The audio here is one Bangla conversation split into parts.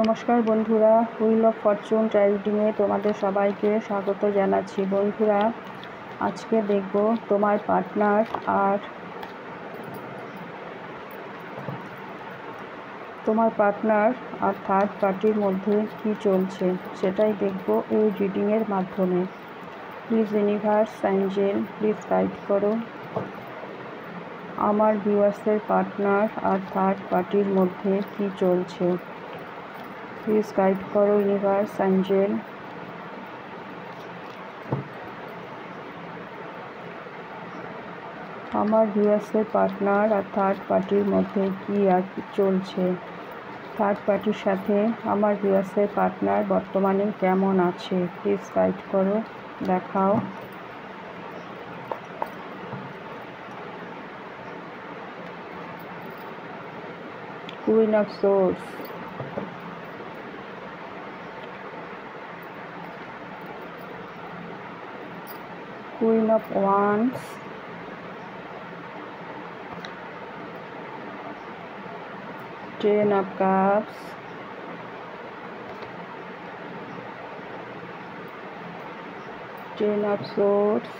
নমস্কার বন্ধুরা, হুইল অফ ফরচুন রিডিংয়ে তোমাদের সবাইকে স্বাগত জানাচ্ছি। বন্ধুরা, আজকে দেখব তোমার পার্টনার আর থার্ড পার্টির মধ্যে কি চলছে সেটাই দেখব এই রিডিংয়ের মাধ্যমে। Please universe, Angel, please guide করো আমার ভিউয়ার্সের পার্টনার আর থার্ড পার্টির মধ্যে কি চলছে। প্লিজ গাইড করো ইউনিভার্স, অ্যাঞ্জেল। আমার ভিউয়ার্সের পার্টনার আর থার্ড পার্টির মধ্যে কি চলছে। থার্ড পার্টির সাথে আমার ভিউয়ার্সের পার্টনার বর্তমানে কেমন আছে, প্লিজ গাইড করো, দেখাও। Queen of swords, Queen of Wands, Ten of Cups, Ten of Swords,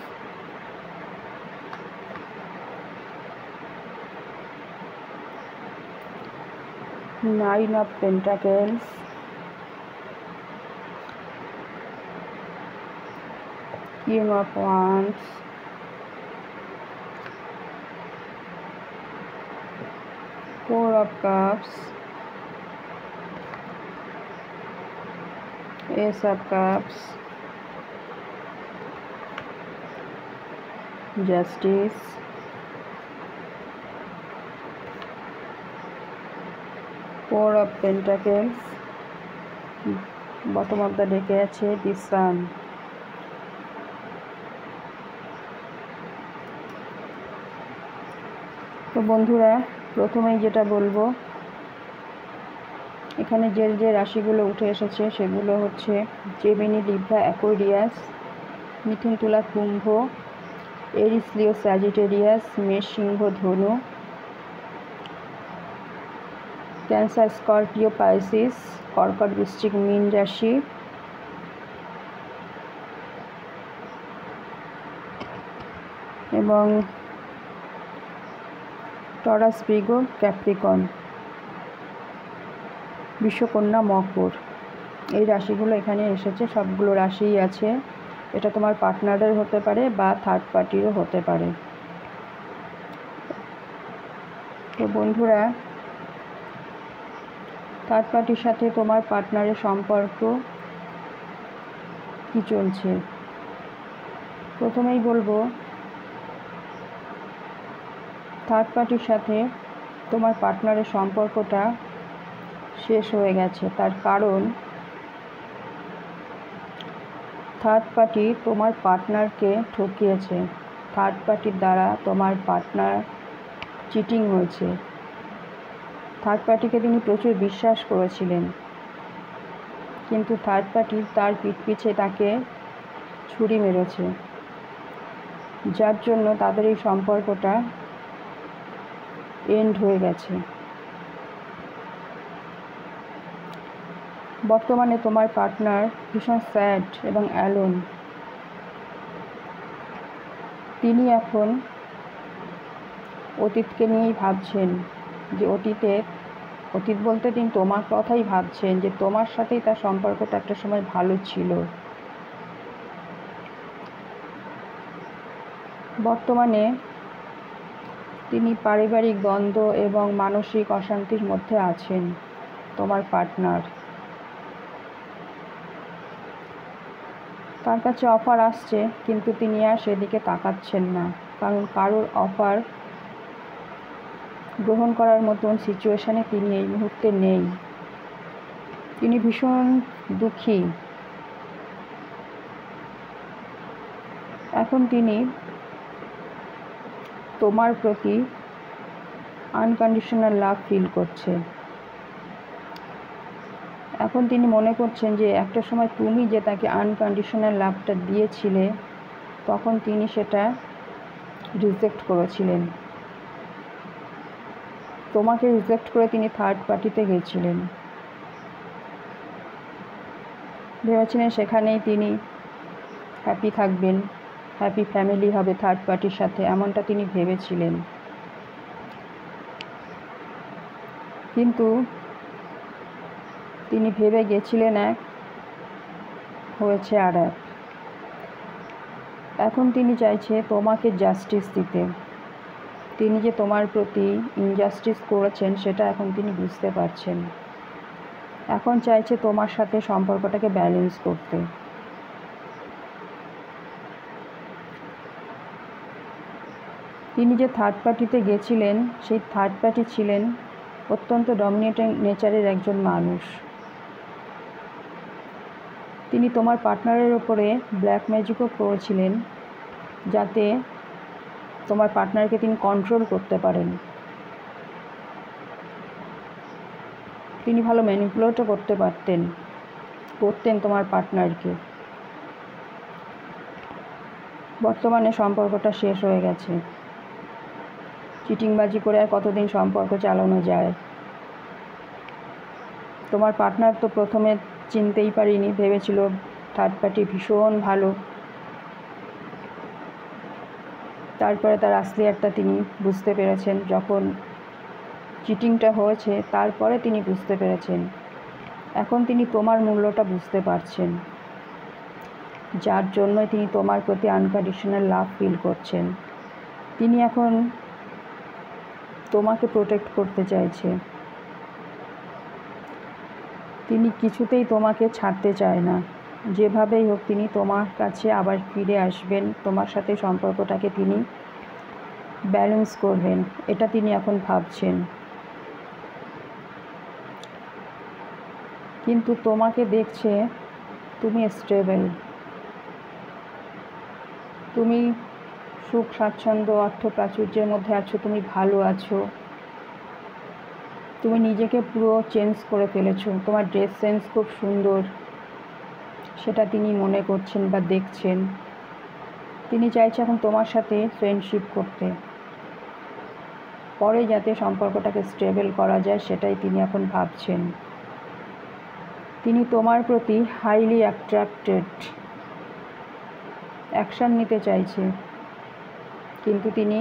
Nine of Pentacles, King of Wands, Four of Cups, Ace of Cups, Justice, Four of Pentacles, bottom of the deck আছে the Sun। তো বন্ধুরা, প্রথমেই যেটা বলবো, এখানে যে রাশিগুলো উঠে এসেছে সেগুলো হচ্ছে জেমিনি, লিব্রা, অ্যাকোয়ারিয়াস, মিথুন, তুলা, কুম্ভ, এরিস, লিও, স্যাজিটেরিয়াস, মেষ, সিংহ, ধনু, ক্যান্সার, স্করপিও, পাইসিস, কর্কট, বৃশ্চিক, মীন রাশি, এবং টরাস, ভির্গো, ক্যাপ্রিকন, বিশ্বকন্যা, মকর। এই রাশিগুলো এখানে এসেছে, সবগুলো রাশিই আছে। এটা তোমার পার্টনারের হতে পারে বা থার্ড পার্টিরও হতে পারে। তো বন্ধুরা, থার্ড পার্টির সাথে তোমার পার্টনারের সম্পর্ক কি চলছে। প্রথমেই বলবো, থার্ড পার্টির সাথে তোমার পার্টনারের সম্পর্কটা শেষ হয়ে গেছে। তার কারণ, থার্ড পার্টি তোমার পার্টনারকে ঠকিয়েছে। থার্ড পার্টির দ্বারা তোমার পার্টনার চিটিং হয়েছে। থার্ড পার্টিকে তিনি প্রচুর বিশ্বাস করেছিলেন, কিন্তু থার্ড পার্টি তার পিছে তাকে ছুরি মেরেছে, যার জন্য তাদের এই সম্পর্কটা এন্ড হয়ে গেছে। বর্তমানে তোমার পার্টনার ভীষণ স্যাড এবং অ্যালোন। তিনি এখন অতীতকে নিয়েই ভাবছেন, যে অতীত বলতে তিনি তোমার কথাই ভাবছেন, যে তোমার সাথেই তার সম্পর্কটা একটা সময় ভালো ছিল। বর্তমানে তিনি পারিবারিক দ্বন্দ্ব এবং মানসিক অশান্তির মধ্যে আছেন। তোমার পার্টনার, তার কাছে অফার আসছে, কিন্তু তিনি আর সেদিকে তাকাচ্ছেন না, কারণ কারোর অফার গ্রহণ করার মতন সিচুয়েশানে তিনি এই মুহূর্তে নেই। তিনি ভীষণ দুঃখী। এখন তিনি তোমার প্রতি আনকন্ডিশনাল লাভ ফিল করছে। এখন তিনি মনে করছেন যে একটা সময় তুমি যে তাকে আনকন্ডিশনাল লাভটা দিয়েছিলে, তখন তিনি সেটা রিজেক্ট করেছিলেন। তোমাকে রিজেক্ট করে তিনি থার্ড পার্টিতে গেছিলেন। ভেবেছিলেন সেখানেই তিনি হ্যাপি থাকবেন, হ্যাপি ফ্যামিলি হবে থার্ড পার্টির সাথে, এমনটা তিনি ভেবেছিলেন। কিন্তু তিনি ভেবে গেছিলেন এক, হয়েছে আর এক। এখন তিনি চাইছে তোমাকে জাস্টিস দিতে। তিনি যে তোমার প্রতি ইনজাস্টিস করেছেন সেটা এখন তিনি বুঝতে পারছেন। এখন চাইছে তোমার সাথে সম্পর্কটাকে ব্যালেন্স করতে। তিনি যে থার্ড পার্টিতে গেছিলেন, সেই থার্ড পার্টি ছিলেন অত্যন্ত ডমিনেটিং নেচারের একজন মানুষ। তিনি তোমার পার্টনারের ওপরে ব্ল্যাক ম্যাজিকও করেছিলেন, যাতে তোমার পার্টনারকে তিনি কন্ট্রোল করতে পারেন। তিনি ভালো ম্যানিপুলেটও করতেন তোমার পার্টনারকে। বর্তমানে সম্পর্কটা শেষ হয়ে গেছে। চিটিংবাজি করে আর কতদিন সম্পর্ক চালানো যায়? তোমার পার্টনার তো প্রথমে চিনতেই পারিনি, ভেবেছিল থার্ড পার্টি ভীষণ ভালো। তারপরে তার আসলি একটা তিনি বুঝতে পেরেছেন। যখন চিটিংটা হয়েছে তারপরে তিনি বুঝতে পেরেছেন। এখন তিনি তোমার মূল্যটা বুঝতে পারছেন, যার জন্যই তিনি তোমার প্রতি আনকন্ডিশনাল লাভ ফিল করছেন। তিনি এখন তোমাকে প্রোটেক্ট করতে চাইছে। তিনি কিছুতেই তোমাকে ছাড়তে চায় না। যেভাবেই হোক তিনি তোমার কাছে আবার ফিরে আসবেন, তোমার সাথে সম্পর্কটাকে তিনি ব্যালেন্স করবেন, এটা তিনি এখন ভাবছেন। কিন্তু তোমাকে দেখছে তুমি স্টেবল, তুমি সুখ স্বাচ্ছন্দ্য অর্থ প্রাচুর্যের মধ্যে আছো, তুমি ভালো আছো। তুমি নিজেকে পুরো চেঞ্জ করে ফেলেছো, তোমার ড্রেস সেন্স খুব সুন্দর, সেটা তিনি মনে করছেন বা দেখছেন। তিনি চাইছে এখন তোমার সাথে ফ্রেন্ডশিপ করতে, পরে যাতে সম্পর্কটাকে স্টেবল করা যায় সেটাই তিনি এখন ভাবছেন। তিনি তোমার প্রতি হাইলি অ্যাট্রাক্টেড, অ্যাকশান নিতে চাইছে। কিন্তু তিনি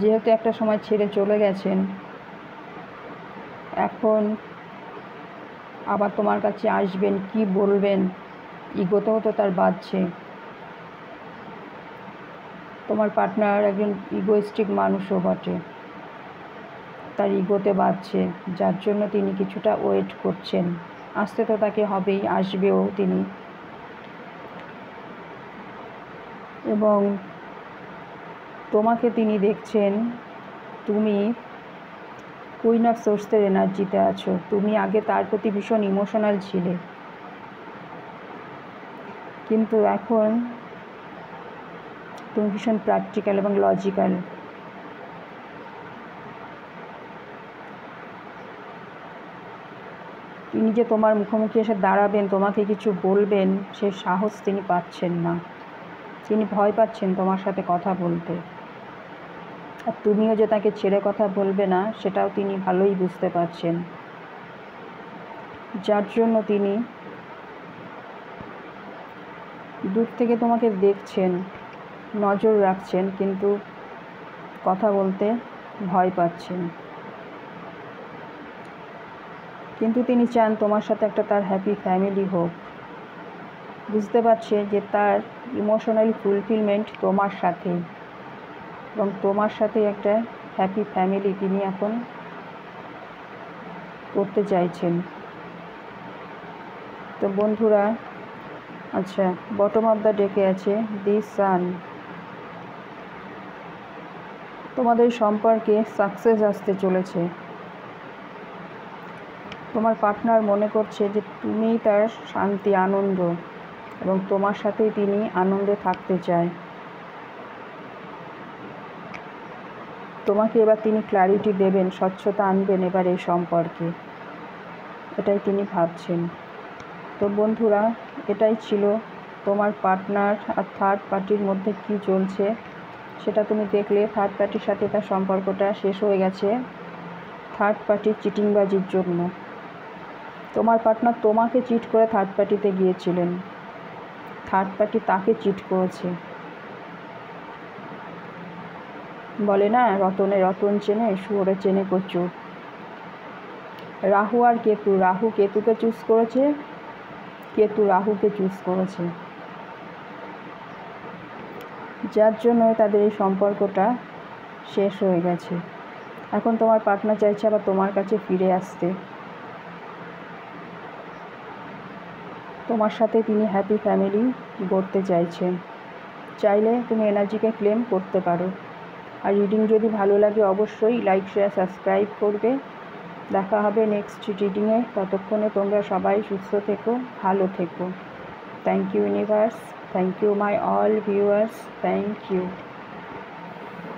যেহেতু একটা সময় ছেড়ে চলে গেছেন, এখন আবার তোমার কাছে আসবেন, কি বলবেন, ইগোতেও তো তার বাজছে। তোমার পার্টনার একজন ইগোইস্টিক মানুষও বটে, তার ইগোতে বাজছে, যার জন্য তিনি কিছুটা ওয়েট করছেন। আসতে তো তাকে হবেই, আসবেও তিনি। এবং তোমাকে তিনি দেখছেন তুমি কুইন অফ সোর্সের এনার্জিতে আছো। তুমি আগে তার প্রতি ভীষণ ইমোশনাল ছিলে, কিন্তু এখন তুমি ভীষণ প্র্যাকটিক্যাল এবং লজিক্যাল। তিনি যে তোমার মুখোমুখি এসে দাঁড়াবেন, তোমাকে কিছু বলবেন, সে সাহস তিনি পাচ্ছেন না। তিনি ভয় পাচ্ছেন তোমার সাথে কথা বলতে। আর তুমিও যে তাকে ছেড়ে কথা বলবে না সেটাও তিনি ভালোই বুঝতে পারছেন, যার জন্য তিনি দূর থেকে তোমাকে দেখছেন, নজর রাখছেন, কিন্তু কথা বলতে ভয় পাচ্ছেন। কিন্তু তিনি চান তোমার সাথে একটা তার হ্যাপি ফ্যামিলি হোক। বুঝতে পারছে যে তার ইমোশনালি ফুলফিলমেন্ট তোমার সাথেই, এবং তোমার সাথে একটা হ্যাপি ফ্যামিলি তিনি এখন করতে চাইছেন। তো বন্ধুরা, আচ্ছা, বটম অফ দ্য ডেকে আছে দি সান। তোমাদের সম্পর্কে সাকসেস আসতে চলেছে। তোমার পার্টনার মনে করছে যে তুমিই তার শান্তি, আনন্দ, এবং তোমার সাথেই তিনি আনন্দে থাকতে চায়। তোমাকে এবার তিনি ক্ল্যারিটি দেবেন, স্বচ্ছতা আনবেন এবার এই সম্পর্কে, এটাই তিনি ভাবছেন। তো বন্ধুরা, এটাই ছিল তোমার পার্টনার আর থার্ড পার্টির মধ্যে কি চলছে সেটা তুমি দেখলে। থার্ড পার্টির সাথে তার সম্পর্কটা শেষ হয়ে গেছে থার্ড পার্টির চিটিংবাজির জন্য। তোমার পার্টনার তোমাকে চিট করে থার্ড পার্টিতে গিয়েছিলেন, থার্ড পার্টি তাকে চিট করেছে। বলে না, রতনে রতন চেনে, শুয়োরে চেনে কচু। রাহু আর কেতু, রাহু কেতুকে চুজ করেছে, কেতু রাহুকে চুজ করেছে, যার জন্য তাদের এই সম্পর্কটা শেষ হয়ে গেছে। এখন তোমার পার্টনার চাইছে আবার তোমার কাছে ফিরে আসতে, তোমার সাথে তিনি হ্যাপি ফ্যামিলি গড়তে চাইছেন। চাইলে তুমি এনার্জিকে ক্লেম করতে পারো। আর রিডিং যদি ভালো লাগে অবশ্যই লাইক শেয়ার সাবস্ক্রাইব করবে। দেখা হবে নেক্সট রিডিংয়ে। ততক্ষণে তোমরা সবাই সুস্থ থেকো, ভালো থেকো। Thank you universe, thank you my all viewers, thank you.